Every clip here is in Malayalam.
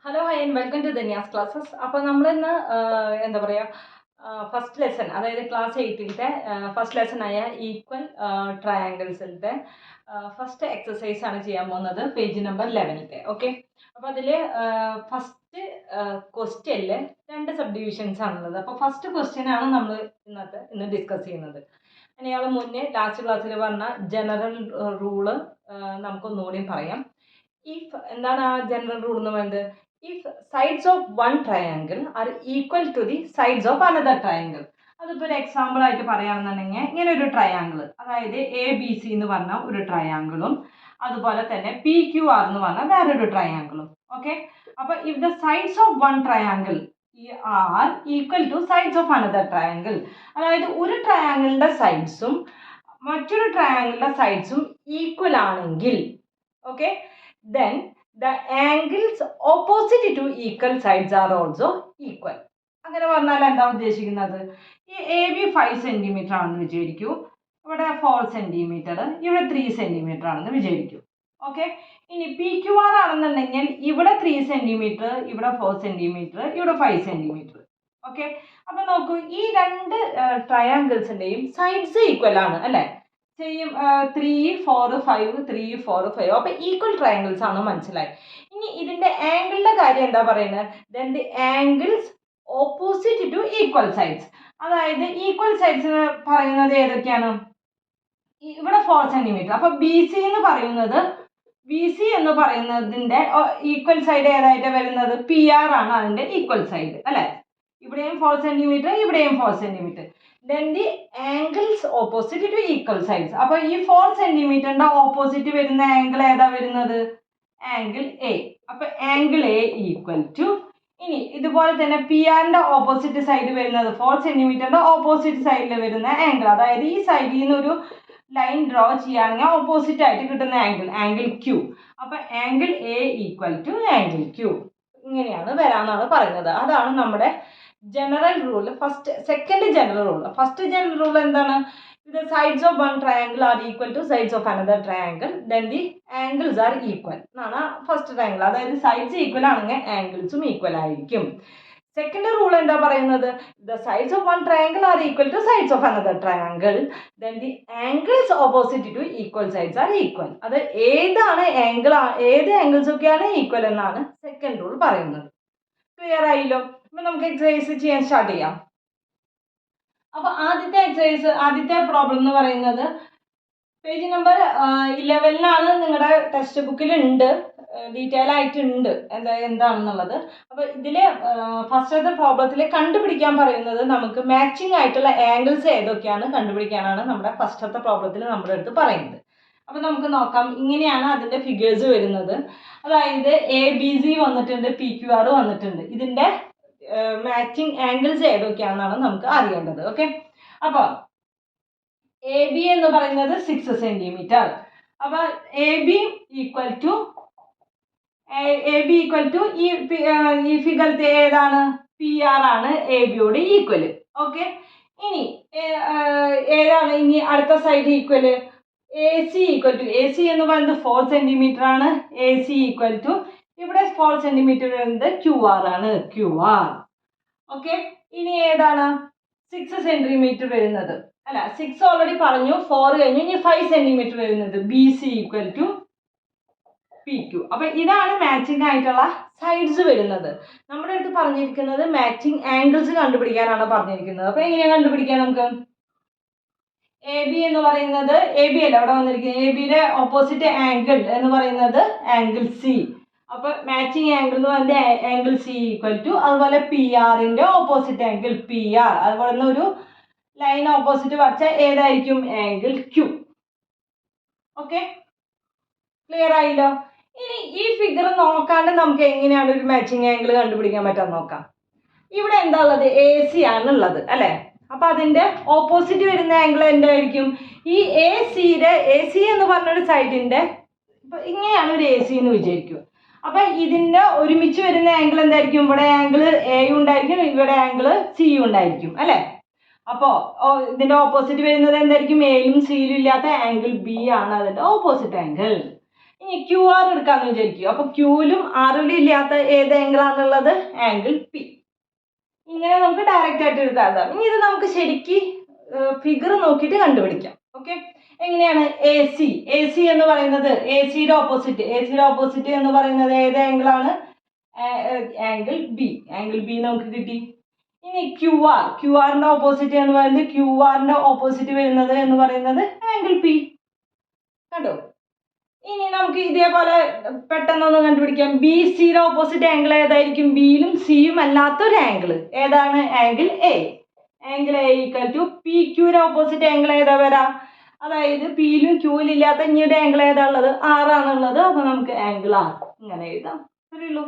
Hello hi and welcome to Dhanya's classes. അപ്പോൾ നമ്മളിന്ന് എന്താ പറയുക ഫസ്റ്റ് ലെസൺ, അതായത് ക്ലാസ് 8ത്തെ ഫസ്റ്റ് ലെസണായ ഈക്വൽ ട്രയാങ്കിൾസിലത്തെ ഫസ്റ്റ് എക്സസൈസ് ആണ് ചെയ്യാൻ പോകുന്നത്, പേജ് നമ്പർ 11ത്തെ. ഓക്കെ, അപ്പോൾ അതിൽ ഫസ്റ്റ് ക്വസ്റ്റ്യനിൽ രണ്ട് സബ് ഡിവിഷൻസ് ആണുള്ളത്. അപ്പോൾ ഫസ്റ്റ് ക്വസ്റ്റ്യൻ ആണ് നമ്മൾ ഇന്ന് ഡിസ്കസ് ചെയ്യുന്നത്. അതിനയാൾ മുന്നേ ലാസ്റ്റ് ക്ലാസ്സിൽ പറഞ്ഞ ജനറൽ റൂള് നമുക്കൊന്നുകൂടിയും പറയാം. എന്താണ് ആ ജനറൽ റൂൾ എന്ന് പറയുന്നത്? If sides of one triangle are equal to the sides of another triangle. അതിപ്പോൾ ഒരു എക്സാമ്പിൾ ആയിട്ട് പറയുകയാണെന്നുണ്ടെങ്കിൽ ഇങ്ങനെ ഒരു ട്രയാങ്കിൾ, അതായത് എ ബി സി എന്ന് പറഞ്ഞ ഒരു ട്രയാങ്കിളും അതുപോലെ തന്നെ പി ക്യു ആർ എന്ന് പറഞ്ഞ വേറൊരു ട്രയാങ്കിളും. ഓക്കെ, അപ്പോൾ if the sides of one triangle are equal to sides of another triangle, അതായത് ഒരു ട്രയാങ്കിളിന്റെ സൈഡ്സും മറ്റൊരു ട്രയാങ്കിളിന്റെ സൈഡ്സും ഈക്വൽ ആണെങ്കിൽ, okay, then the angles opposite to equal sides are also equal. അങ്ങനെ പറഞ്ഞാൽ എന്താ ഉദ്ദേശിക്കുന്നത്? ഈ എ ബി 5 സെന്റിമീറ്റർ ആണെന്ന് വിചാരിക്കൂ, ഇവിടെ 4 സെന്റിമീറ്റർ, ഇവിടെ 3 സെന്റിമീറ്റർ ആണെന്ന് വിചാരിക്കൂ. ഓക്കെ, ഇനി പി ക്യു ആർ ആണെന്നുണ്ടെങ്കിൽ ഇവിടെ 3 സെന്റിമീറ്റർ, ഇവിടെ 4 സെന്റിമീറ്റർ, ഇവിടെ 5 സെന്റിമീറ്റർ. ഓക്കെ, അപ്പൊ നോക്കൂ, ഈ രണ്ട് ട്രയാങ്കിൾസിന്റെയും സൈഡ്സ് ഈക്വൽ ആണ് അല്ലെ? സെയിം 3 4 5 3 4 5. അപ്പൊ ഈക്വൽ ട്രയാങ്കിൾസ് ആണ്, മനസ്സിലായി. ഇനി ഇതിന്റെ ആംഗിളിന്റെ കാര്യം എന്താ പറയുന്നത്? Then the angles opposite to equal sides. അതായത് ഈക്വൽ സൈഡ്സ് പറയുന്നത് ഏതൊക്കെയാണ്? ഇവിടെ 4 സെന്റിമീറ്റർ. അപ്പൊ ബി സി എന്ന് പറയുന്നതിന്റെ ഈക്വൽ സൈഡ് ഏതായിട്ട് വരുന്നത്? പി ആർ ആണ് അതിന്റെ ഈക്വൽ സൈഡ് അല്ലെ? ഇവിടെയും 4 സെന്റിമീറ്റർ, ഇവിടെയും 4 centimetre. Then the angles opposite to equal sides. അപ്പോൾ ഈ 4 സെന്റിമീറ്ററിന്റെ ഓപ്പോസിറ്റ് വരുന്ന ആംഗിൾ ഏതാ വരുന്നത്? Angle A. അപ്പൊ ആംഗിൾ എ ഈക്വൽ ടു, ഇനി ഇതുപോലെ തന്നെ പി ആറിന്റെ ഓപ്പോസിറ്റ് സൈഡ് വരുന്നത് 4 സെന്റിമീറ്ററിന്റെ ഓപ്പോസിറ്റ് സൈഡിൽ വരുന്ന ആംഗിൾ, അതായത് ഈ സൈഡിൽ നിന്ന് ഒരു ലൈൻ ഡ്രോ ചെയ്യുകയാണെങ്കിൽ ഓപ്പോസിറ്റ് ആയിട്ട് കിട്ടുന്ന ആംഗിൾ ക്യൂ. അപ്പൊ angle A equal to angle Q. ഇങ്ങനെയാണ് വരാന്നാണ് പറയുന്നത്. അതാണ് നമ്മുടെ general rule. Second general rule. First general rule എന്താണ്? The sides of one triangle are equal to sides of another triangle, then the angles are equal എന്നാണ് ഫസ്റ്റ് ട്രയാങ്കിൾ. അതായത് സൈഡ്സ് ഈക്വൽ ആണെങ്കിൽ ആംഗിൾസും ഈക്വൽ ആയിരിക്കും. സെക്കൻഡ് റൂൾ എന്താ പറയുന്നത്? The sides of one triangle are equal to sides of another triangle, then the angles opposite to equal sides are equal. അത് ഏതാണ് ആംഗിൾ, ഏത് ആംഗിൾസ് ഒക്കെയാണ് ഈക്വൽ എന്നാണ് സെക്കൻഡ് റൂൾ പറയുന്നത്. ക്ലിയർ ആയില്ലോ? അപ്പൊ നമുക്ക് എക്സസൈസ് ചെയ്യാൻ സ്റ്റാർട്ട് ചെയ്യാം. അപ്പൊ ആദ്യത്തെ പ്രോബ്ലം എന്ന് പറയുന്നത് പേജ് നമ്പർ 11 നിങ്ങളുടെ ടെക്സ്റ്റ് ബുക്കിൽ ഉണ്ട്, ഡീറ്റെയിൽ ആയിട്ടുണ്ട് എന്താണെന്നുള്ളത്. അപ്പൊ ഇതില് ഫസ്റ്റത്തെ പ്രോബ്ലത്തിൽ കണ്ടുപിടിക്കാൻ പറയുന്നത് നമുക്ക് മാച്ചിങ് ആയിട്ടുള്ള ആംഗിൾസ് ഏതൊക്കെയാണ് കണ്ടുപിടിക്കാനാണ് നമ്മുടെ ഫസ്റ്റത്തെ പ്രോബ്ലത്തിൽ നമ്മുടെ അടുത്ത് പറയുന്നത്. അപ്പൊ നമുക്ക് നോക്കാം. ഇങ്ങനെയാണ് അതിന്റെ ഫിഗേഴ്സ് വരുന്നത്. അതായത് എ ബി സി വന്നിട്ടുണ്ട്, പി ക്യു ആർ വന്നിട്ടുണ്ട്. ഇതിന്റെ മാച്ചിങ് ആംഗിൾസ് ഏതൊക്കെയാണെന്നാണ് നമുക്ക് അറിയേണ്ടത്. ഓക്കെ, അപ്പൊ എ ബി എന്ന് പറയുന്നത് 6 സെന്റിമീറ്റർ. അപ്പൊ എ ബി ഈക്വൽ ടു ഈ ഫിഗറിലത്തെ ഏതാണ്? പി ആർ ആണ് എ ബിയോട് ഈക്വല്. ഓക്കെ, ഇനി ഏതാണ് ഇനി അടുത്ത side equal? A C equal to, A C എന്ന് പറയുന്നത് 4 സെന്റിമീറ്റർ ആണ്. എ സി ഈക്വൽ ടു, ഇവിടെ 4 സെന്റിമീറ്റർ വരുന്നത് ക്യു ആർ ആണ്, ക്യു ആർ. ഓക്കെ, ഇനി ഏതാണ് 6 സെന്റിമീറ്റർ വരുന്നത്? അല്ല, 6 ഓൾറെഡി പറഞ്ഞു, 4 കഴിഞ്ഞു, ഇനി 5 സെന്റിമീറ്റർ വരുന്നത് B C equal to P Q. അപ്പൊ ഇതാണ് മാച്ചിങ് ആയിട്ടുള്ള സൈഡ്സ് വരുന്നത്. നമ്മുടെ അടുത്ത് പറഞ്ഞിരിക്കുന്നത് മാച്ചിങ് ആംഗിൾസ് കണ്ടുപിടിക്കാനാണ് പറഞ്ഞിരിക്കുന്നത്. അപ്പൊ എങ്ങനെയാ കണ്ടുപിടിക്കാൻ? നമുക്ക് എ ബി എന്ന് പറയുന്നത്, എ ബി അല്ല ഇവിടെ വന്നിരിക്കുന്നത്, എ ബിയുടെ ഓപ്പോസിറ്റ് ആംഗിൾ എന്ന് പറയുന്നത് ആംഗിൾ സി. അപ്പൊ മാച്ചിങ് ആംഗിൾ എന്ന് പറയുന്നത് ആംഗിൾ സി ഈക്വൽ ടു, അതുപോലെ പി ആറിന്റെ ഓപ്പോസിറ്റ് ആംഗിൾ പി ആർ, അതുപോലെ തന്നെ ഒരു ലൈൻ ഓപ്പോസിറ്റ് വരച്ചാൽ ഏതായിരിക്കും? Angle Q. ഓക്കെ, ക്ലിയർ ആയില്ലോ? ഇനി ഈ ഫിഗർ നോക്കാണ്ട് നമുക്ക് എങ്ങനെയാണ് ഒരു മാച്ചിങ് ആംഗിൾ കണ്ടുപിടിക്കാൻ പറ്റാൻ നോക്കാം. ഇവിടെ എന്താ ഉള്ളത്? എ സി ആണ് ഉള്ളത് അല്ലെ? അപ്പൊ അതിന്റെ ഓപ്പോസിറ്റ് വരുന്ന ആംഗിൾ എന്തായിരിക്കും? ഈ എ സി എന്ന് പറഞ്ഞൊരു സൈഡിന്റെ, ഇപ്പൊ ഇങ്ങനെയാണ് ഒരു എ സി എന്ന് വിചാരിക്കും. അപ്പൊ ഇതിന്റെ ഒരുമിച്ച് വരുന്ന ആംഗിൾ എന്തായിരിക്കും? ഇവിടെ ആംഗിൾ എയും ഉണ്ടായിരിക്കും, ഇവിടെ ആംഗിൾ സിയും ഉണ്ടായിരിക്കും അല്ലെ? അപ്പോ ഇതിന്റെ ഓപ്പോസിറ്റ് വരുന്നത് എന്തായിരിക്കും? എയിലും സിയിലും ഇല്ലാത്ത ആംഗിൾ ബി ആണ് അതിന്റെ ഓപ്പോസിറ്റ് ആംഗിൾ. ഇനി ക്യു ആർ എടുക്കാമെന്ന് വിചാരിക്കും. അപ്പോൾ ക്യൂവിലും ആറിലും ഇല്ലാത്ത ഏത് ആംഗിളാണുള്ളത്? Angle P. ഇങ്ങനെ നമുക്ക് ഡയറക്റ്റ് ആയിട്ട് എഴുതാം. ഇനി ഇത് നമുക്ക് ശരിക്ക് ഫിഗർ നോക്കിയിട്ട് കണ്ടുപിടിക്കാം. ഓക്കെ, എങ്ങനെയാണ്? എ സി എന്ന് പറയുന്നത് എ സിയുടെ ഓപ്പോസിറ്റ് എന്ന് പറയുന്നത് ഏത് ആംഗിളാണ്? ആംഗിൾ ബി നമുക്ക് കിട്ടി. ഇനി ക്യു ആറിന്റെ ഓപ്പോസിറ്റ് എന്ന് പറയുന്നത് ഓപ്പോസിറ്റ് വരുന്നത് എന്ന് പറയുന്നത് ആംഗിൾ പി. കണ്ടോ? ഇനി നമുക്ക് ഇതേപോലെ പെട്ടെന്നൊന്ന് കണ്ടുപിടിക്കാം. ബി സിയുടെ ഓപ്പോസിറ്റ് ആംഗിൾ ഏതായിരിക്കും? ബിയിലും സിയും അല്ലാത്തൊരു ആംഗിൾ ഏതാണ്? Angle A. Angle A equal to P ക്യൂയുടെ ഓപ്പോസിറ്റ് ആംഗിൾ ഏതാ വരാ? അതായത് പിയിലും ക്യൂവിലും ഇല്ലാത്ത ഇനിയുടെ ആംഗിൾ ഏതാ ഉള്ളത്? ആറാണുള്ളത്. അപ്പൊ നമുക്ക് ആംഗിൾ ആർ ഇങ്ങനെ എഴുതാം. അറിയുള്ളൂ.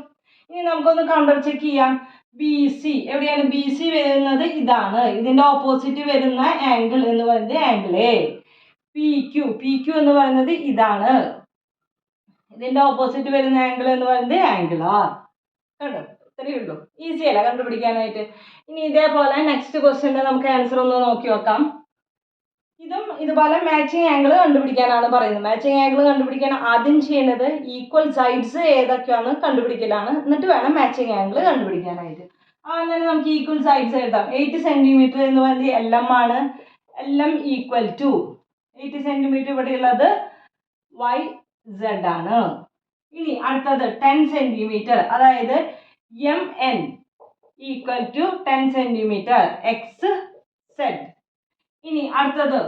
ഇനി നമുക്കൊന്ന് കൗണ്ടർ ചെക്ക് ചെയ്യാം. ബി സി എവിടെയാണ്? ബി സി വരുന്നത് ഇതാണ്. ഇതിന്റെ ഓപ്പോസിറ്റ് വരുന്ന ആംഗിൾ എന്ന് പറയുന്നത് ആംഗിൾ എ. പി ക്യു എന്ന് പറയുന്നത് ഇതാണ്. ഇതിന്റെ ഓപ്പോസിറ്റ് വരുന്ന ആംഗിൾ എന്ന് പറയുന്നത് ആംഗിൾ ആർ. കണ്ടോ? ഇത്രയേ ഉള്ളൂ. ഈസി അല്ല കണ്ടുപിടിക്കാനായിട്ട്. ഇനി ഇതേപോലെ നെക്സ്റ്റ് ക്വസ്റ്റ്യൻ്റെ നമുക്ക് ആൻസർ ഒന്ന് നോക്കി നോക്കാം. ഇതും ഇതുപോലെ മാച്ചിങ് ആംഗിൾ കണ്ടുപിടിക്കാനാണ് പറയുന്നത്. മാച്ചിങ് ആംഗിൾ കണ്ടുപിടിക്കാൻ ആദ്യം ചെയ്യേണ്ടത് ഈക്വൽ സൈഡ്സ് ഏതൊക്കെയാണ് കണ്ടുപിടിക്കലാണ്. എന്നിട്ട് വേണം മാച്ചിങ് ആംഗിൾ കണ്ടുപിടിക്കാനായിട്ട്. അങ്ങനെ നമുക്ക് ഈക്വൽ സൈഡ്സ് എഴുതാം. 8 സെന്റിമീറ്റർ എന്ന് പറയുന്നത് LM ആണ്. LM ഈക്വൽ ടു 8 സെന്റിമീറ്റർ ഇവിടെ ഉള്ളത് YZ ആണ്. ഇനി അടുത്തത് 10 സെന്റിമീറ്റർ, അതായത് MN equal to 10 centimetre XZ. ഇനി അടുത്തത്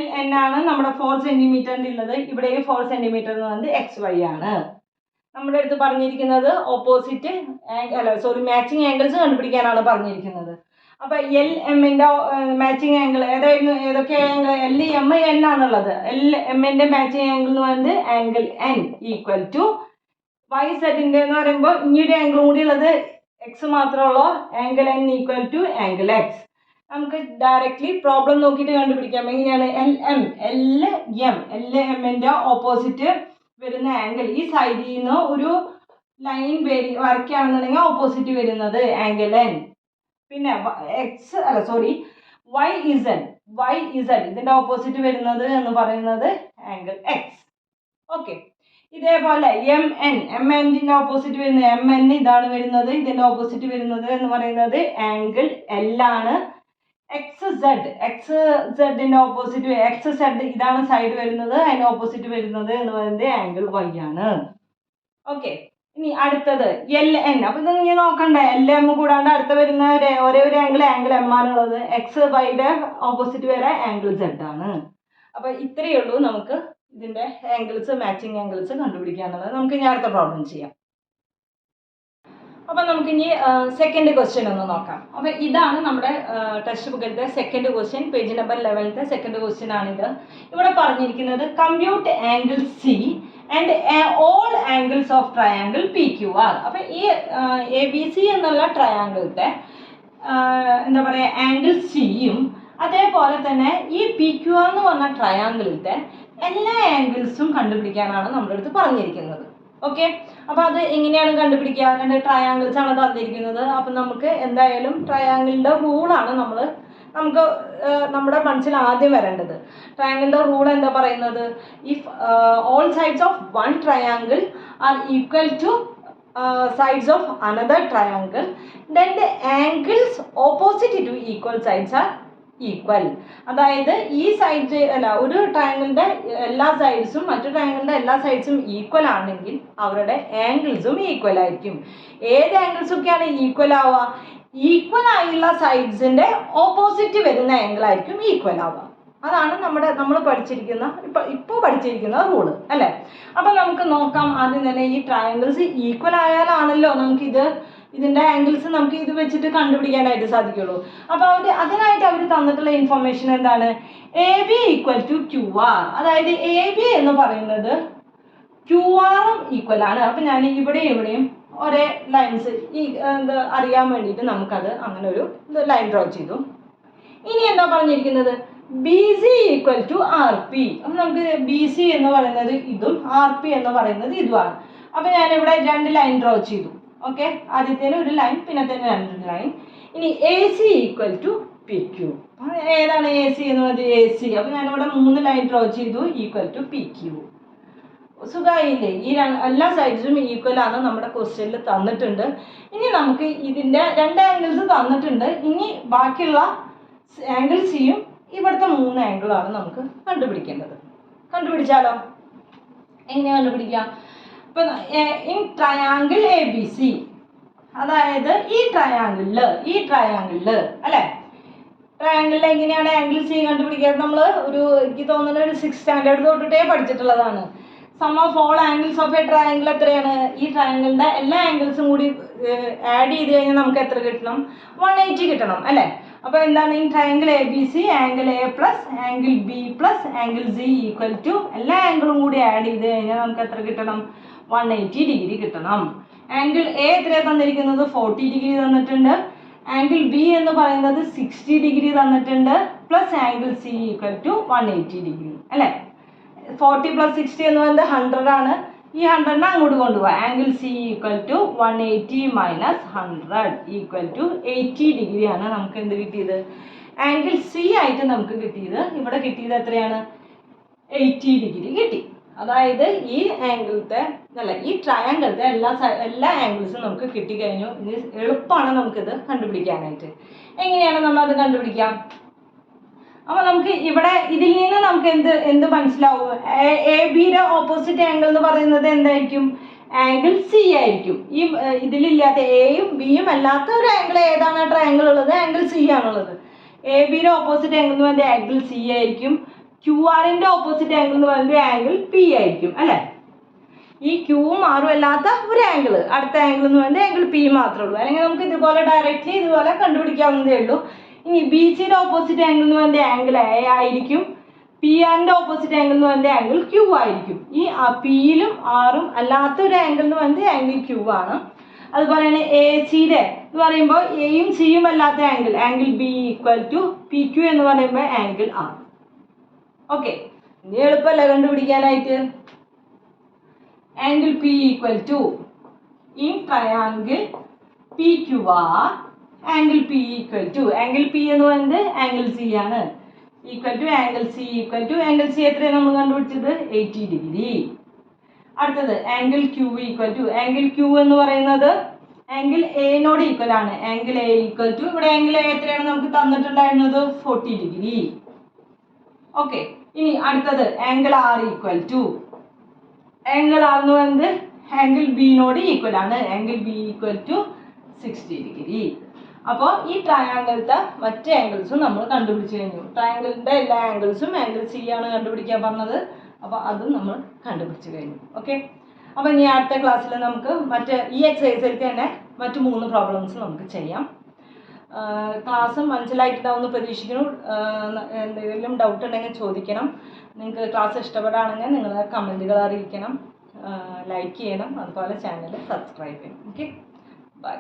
LN ആണ് നമ്മുടെ 4 സെന്റിമീറ്ററിൻ്റെ ഉള്ളത്. ഇവിടെ 4 സെന്റിമീറ്റർ എന്ന് പറയുന്നത് XY ആണ്. നമ്മുടെ അടുത്ത് പറഞ്ഞിരിക്കുന്നത് മാച്ചിങ് ആംഗിൾസ് കണ്ടുപിടിക്കാനാണ് പറഞ്ഞിരിക്കുന്നത്. അപ്പൊ LMന്റെ മാച്ചിങ് ആംഗിൾ ഏതായിരുന്നു? ഏതൊക്കെ ആംഗിൾ? LM ആണുള്ളത്. LMന്റെ മാച്ചിങ് ആംഗിൾ എന്ന് പറയുന്നത് ആംഗിൾ N ഈക്വൽ ടു YZന്റെ എന്ന് പറയുമ്പോൾ ഇനിയുടെ ആംഗിൾ കൂടി ഉള്ളത് X മാത്രമേ ഉള്ളൂ. Angle N equal to angle X. നമുക്ക് ഡയറക്റ്റ്ലി പ്രോബ്ലം നോക്കിയിട്ട് കണ്ടുപിടിക്കാം. എങ്ങനെയാണ്? LMന്റെ ഓപ്പോസിറ്റ് വരുന്ന ആംഗിൾ ഈ സൈഡിൽ നിന്ന് ഒരു ലൈൻ വരയ്ക്കുകയാണെന്നുണ്ടെങ്കിൽ ഓപ്പോസിറ്റ് വരുന്നത് ആംഗിൾ N. പിന്നെ YZ ഇതിന്റെ ഓപ്പോസിറ്റ് വരുന്നത് എന്ന് പറയുന്നത് ആംഗിൾ X. ഓക്കെ, ഇതേപോലെ MNന്റെ ഓപ്പോസിറ്റ് വരുന്നത് MN ഇതാണ് വരുന്നത്. ഇതിന്റെ ഓപ്പോസിറ്റ് വരുന്നത് എന്ന് പറയുന്നത് ആംഗിൾ L ആണ്. XZന്റെ ഓപ്പോസിറ്റ് XZ ഇതാണ് സൈഡ് വരുന്നത്. അതിന്റെ ഓപ്പോസിറ്റ് വരുന്നത് എന്ന് പറയുന്നത് ആംഗിൾ Y ആണ്. ഓക്കെ, ഇനി അടുത്തത് LN. അപ്പൊ ഇത് ഇങ്ങനെ നോക്കണ്ടേ? LM കൂടാണ്ട് അടുത്ത വരുന്ന ഒരേ ഒരു ആംഗിൾ M ആണുള്ളത്. XYയുടെ ഓപ്പോസിറ്റ് വരെ ആംഗിൾ Z ആണ്. അപ്പൊ ഇത്രയേ ഉള്ളൂ നമുക്ക് ഇതിന്റെ ആംഗിൾസ്, മാച്ചിങ് ആംഗിൾസ് കണ്ടുപിടിക്കാന്നുള്ളത്. നമുക്ക് ഇനി അടുത്ത പ്രോബ്ലം ചെയ്യാം. അപ്പം നമുക്കിനി സെക്കൻഡ് ക്വസ്റ്റ്യൻ ഒന്ന് നോക്കാം. അപ്പം ഇതാണ് നമ്മുടെ ടെക്സ്റ്റ് ബുക്കിലത്തെ സെക്കൻഡ് ക്വസ്റ്റ്യൻ. പേജ് നമ്പർ 11ത്തെ സെക്കൻഡ് ക്വസ്റ്റ്യൻ ആണിത്. ഇവിടെ പറഞ്ഞിരിക്കുന്നത് compute angle C and all angles of triangle PQR. അപ്പം ഈ ABC എന്നുള്ള ട്രയാങ്കിളത്തെ എന്താ പറയുക, ആംഗിൾ സിയും അതേപോലെ തന്നെ ഈ PQR എന്ന് പറഞ്ഞ ട്രയാങ്കിളിലത്തെ എല്ലാ ആംഗിൾസും കണ്ടുപിടിക്കാനാണ് നമ്മുടെ അടുത്ത് പറഞ്ഞിരിക്കുന്നത്. ഓക്കെ, അപ്പോൾ അത് എങ്ങനെയാണ് കണ്ടുപിടിക്കുക? 2 ട്രയാങ്കിൾസ് ആണ് തന്നിരിക്കുന്നത്. അപ്പം നമുക്ക് എന്തായാലും ട്രയാങ്കിളിൻ്റെ റൂളാണ് നമുക്ക് നമ്മുടെ മനസ്സിൽ ആദ്യം വരേണ്ടത്. ട്രയാങ്കിളിൻ്റെ റൂൾ എന്താ പറയുന്നത്? If all sides of one triangle are equal to sides of another triangle then the angles opposite to equal sides are equal. അതായത് ഈ സൈഡ് ഒരു ട്രയാങ്കിളിൻ്റെ എല്ലാ സൈഡ്സും മറ്റു ട്രയാങ്കിളിൻ്റെ എല്ലാ സൈഡ്സും ഈക്വൽ ആണെങ്കിൽ അവരുടെ ആംഗിൾസും ഈക്വൽ ആയിരിക്കും. ഏത് ആംഗിൾസൊക്കെയാണ് ഈക്വൽ ആവുക? ഈക്വൽ ആയുള്ള സൈഡ്സിൻ്റെ ഓപ്പോസിറ്റ് വരുന്ന ആംഗിൾ ആയിരിക്കും ഈക്വൽ ആവുക. അതാണ് നമ്മൾ ഇപ്പോൾ പഠിച്ചിരിക്കുന്ന റൂള് അല്ലേ? അപ്പം നമുക്ക് നോക്കാം. ആദ്യം തന്നെ ഈ ട്രയാങ്കിൾസ് ഈക്വൽ ആയാലാണല്ലോ ഇതിൻ്റെ ആംഗിൾസ് നമുക്ക് ഇത് വെച്ചിട്ട് കണ്ടുപിടിക്കാനായിട്ട് സാധിക്കുള്ളൂ. അപ്പോൾ അതിനായിട്ട് അവർ തന്നിട്ടുള്ള ഇൻഫർമേഷൻ എന്താണ്? AB equal to QR. അതായത് AB എന്ന് പറയുന്നത് QR-ഉം ഈക്വൽ ആണ്. അപ്പം ഞാൻ ഇവിടെയും ഒരേ ലൈൻസ് അറിയാൻ വേണ്ടിയിട്ട് നമുക്കത് അങ്ങനെ ഒരു ലൈൻ ഡ്രോ ചെയ്തു. ഇനി എന്താ പറഞ്ഞിരിക്കുന്നത്? BC equal to RP. അപ്പം നമുക്ക് BC എന്ന് പറയുന്നത് ഇതും RP എന്ന് പറയുന്നത് ഇതുമാണ്. അപ്പം ഞാനിവിടെ 2 ലൈൻ ഡ്രോ ചെയ്തു. ഓക്കെ, ആദ്യത്തേന് ഒരു ലൈൻ, പിന്നത്തേന് 2 ലൈൻ. ഇനി AC equal to P Q. ഏതാണ് എ സി എന്ന് പറയുന്നത്? A C. അപ്പോൾ ഞാനിവിടെ 3 ലൈൻ ഡ്രോ ചെയ്തു, ഈക്വൽ ടു പി ക്യു. സുഖമായില്ലേ? ഈ എല്ലാ സൈഡ്സും ഈക്വൽ ആണ് നമ്മുടെ ക്വസ്റ്റ്യനിൽ തന്നിട്ടുണ്ട്. ഇനി നമുക്ക് ഇതിൻ്റെ 2 ആംഗിൾസ് തന്നിട്ടുണ്ട്. ഇനി ബാക്കിയുള്ള ആംഗിൾ സിയും ഇവിടുത്തെ 3 ആംഗിളാണ് നമുക്ക് കണ്ടുപിടിക്കേണ്ടത്. കണ്ടുപിടിച്ചാലോ? എങ്ങനെ കണ്ടുപിടിക്കാം? ഇപ്പം in triangle A B C, അതായത് ഈ ട്രയാങ്കിളിൽ അല്ലേ, ട്രയാങ്കിളിൽ എങ്ങനെയാണ് ആംഗിൾ സി കണ്ടുപിടിക്കുക? നമ്മൾ എനിക്ക് തോന്നുന്നത് ഒരു 6th സ്റ്റാൻഡേർഡ് തൊട്ടിട്ടേ പഠിച്ചിട്ടുള്ളതാണ്. Sum of all angles of a triangle എത്രയാണ്? ഈ ട്രയാങ്കിളിൻ്റെ എല്ലാ ആംഗിൾസും കൂടി ആഡ് ചെയ്ത് കഴിഞ്ഞാൽ നമുക്ക് എത്ര കിട്ടണം? 180 കിട്ടണം അല്ലേ? അപ്പോൾ എന്താണ്? ഈ triangle A B C angle A plus angle B plus angle C equal to എല്ലാ ആംഗിളും കൂടി ആഡ് ചെയ്ത് കഴിഞ്ഞാൽ നമുക്ക് എത്ര കിട്ടണം? 180 ഡിഗ്രി കിട്ടണം. ആംഗിൾ എ എത്രയാണ് തന്നിരിക്കുന്നത്? 40 ഡിഗ്രി തന്നിട്ടുണ്ട്. ആംഗിൾ ബി എന്ന് പറയുന്നത് 60 ഡിഗ്രി തന്നിട്ടുണ്ട്. Plus angle C equal to 180 degree അല്ലേ? 40 + 60 എന്ന് പറയുന്നത് 100 ആണ്. ഈ 100നെ അങ്ങോട്ട് കൊണ്ടുപോകാം. Angle C equal to 180 - 100 equal to 80 ഡിഗ്രിയാണ് നമുക്ക് എന്ത് കിട്ടിയത്? ആംഗിൾ സി ആയിട്ട് നമുക്ക് കിട്ടിയത്. ഇവിടെ കിട്ടിയത് എത്രയാണ്? 80 ഡിഗ്രി കിട്ടി. അതായത് ഈ ആംഗിളത്തെ ഈ ട്രയാങ്കിളത്തെ എല്ലാ ആംഗിൾസും നമുക്ക് കിട്ടിക്കഴിഞ്ഞു. ഇനി എളുപ്പമാണ് നമുക്കിത് കണ്ടുപിടിക്കാനായിട്ട്. എങ്ങനെയാണ് നമ്മളത് കണ്ടുപിടിക്കാം? അപ്പോൾ നമുക്ക് ഇവിടെ ഇതിൽ നിന്ന് നമുക്ക് എന്ത് മനസ്സിലാവും? എ ബിയുടെ ഓപ്പോസിറ്റ് ആംഗിൾ എന്ന് പറയുന്നത് എന്തായിരിക്കും? ആംഗിൾ സി ആയിരിക്കും. ഈ ഇതിലില്ലാത്ത എയും ബിയും അല്ലാത്ത ഒരു ആംഗിൾ ഏതാണ് ട്രയാങ്കിൾ ഉള്ളത്? ആംഗിൾ സി ആണുള്ളത്. എ ബിയുടെ ഓപ്പോസിറ്റ് ആംഗിൾ എന്ന് പറയുന്നത് ആംഗിൾ സി ആയിരിക്കും. ക്യു ആറിൻ്റെ ഓപ്പോസിറ്റ് ആംഗിൾ എന്ന് പറയുന്നത് ആംഗിൾ പി ആയിരിക്കും അല്ലേ? ഈ ക്യൂവും ആറും അല്ലാത്ത ഒരു ആംഗിൾ, അടുത്ത ആംഗിൾ എന്ന് പറയുന്നത് ആംഗിൾ പി മാത്രമേ ഉള്ളൂ. അല്ലെങ്കിൽ നമുക്ക് ഇതുപോലെ ഡയറക്റ്റ്ലി ഇതുപോലെ കണ്ടുപിടിക്കാവുന്നതേ ഉള്ളൂ. ഇനി ബി സിയുടെ ഓപ്പോസിറ്റ് ആംഗിൾ എന്ന് പറയുന്നത് ആംഗിൾ എ ആയിരിക്കും. പി ആറിൻ്റെ ഓപ്പോസിറ്റ് ആംഗിൾ എന്ന് പറയുന്നത് ആംഗിൾ ക്യൂ ആയിരിക്കും. ഈ പിയിലും ആറും അല്ലാത്തൊരു ആംഗിൾ എന്ന് പറയുന്നത് ആംഗിൾ ക്യൂ ആണ്. അതുപോലെ തന്നെ എ സിയുടെ എന്ന് പറയുമ്പോൾ എയും സിയും അല്ലാത്ത angle B equal to P Q എന്ന് പറയുമ്പോൾ ആംഗിൾ ആർ. ഓക്കെ, ഇനി എളുപ്പമല്ല കണ്ടുപിടിക്കാനായിട്ട്. Angle P equal to in triangle P Q R angle P equal to angle P എന്ന് പറയുന്നത് ആംഗിൾ സി ആണ്. Equal to angle C equal to angle C എത്രയാണ് നമ്മൾ കണ്ടുപിടിച്ചത്? 80 ഡിഗ്രി. അടുത്തത് angle Q equal to angle Q എന്ന് പറയുന്നത് ആംഗിൾ എനോട് ഈക്വൽ ആണ്. ആംഗിൾ എ ഈക്വൽ ടു ഇവിടെ ആംഗിൾ എ എത്രയാണ് നമുക്ക് തന്നിട്ടുണ്ടായിരുന്നത്? 40 ഡിഗ്രി. ഓക്കെ, ഇനി അടുത്തത് angle R equal to angle R എന്ന് പറയുന്നത് ആംഗിൾ ബിനോട് ഈക്വൽ ആണ്. Angle B equal to 60 degree. അപ്പോൾ ഈ ട്രയാങ്കിളത്തെ മറ്റ് ആംഗിൾസും നമ്മൾ കണ്ടുപിടിച്ച് കഴിഞ്ഞു. ട്രയാങ്കിളിൻ്റെ എല്ലാ ആംഗിൾസും ആംഗിൾ സി ആണ് കണ്ടുപിടിക്കാൻ പറഞ്ഞത്. അപ്പോൾ അതും നമ്മൾ കണ്ടുപിടിച്ച് കഴിഞ്ഞു. ഓക്കെ, അപ്പോൾ ഇനി അടുത്ത ക്ലാസ്സിൽ നമുക്ക് ഈ എക്സസൈസിൽ തന്നെ മറ്റ് 3 പ്രോബ്ലംസ് നമുക്ക് ചെയ്യാം. ക്ലാസ് മനസ്സിലായിട്ടുണ്ടാവുമെന്ന് പ്രതീക്ഷിക്കുന്നു. എന്തെങ്കിലും ഡൗട്ട് ഉണ്ടെങ്കിൽ ചോദിക്കണം. നിങ്ങൾക്ക് ക്ലാസ് ഇഷ്ടപ്പെടുകയാണെങ്കിൽ നിങ്ങൾ കമൻറ്റുകൾ അറിയിക്കണം, ലൈക്ക് ചെയ്യണം, അതുപോലെ ചാനൽ സബ്സ്ക്രൈബ് ചെയ്യണം. Okay, by.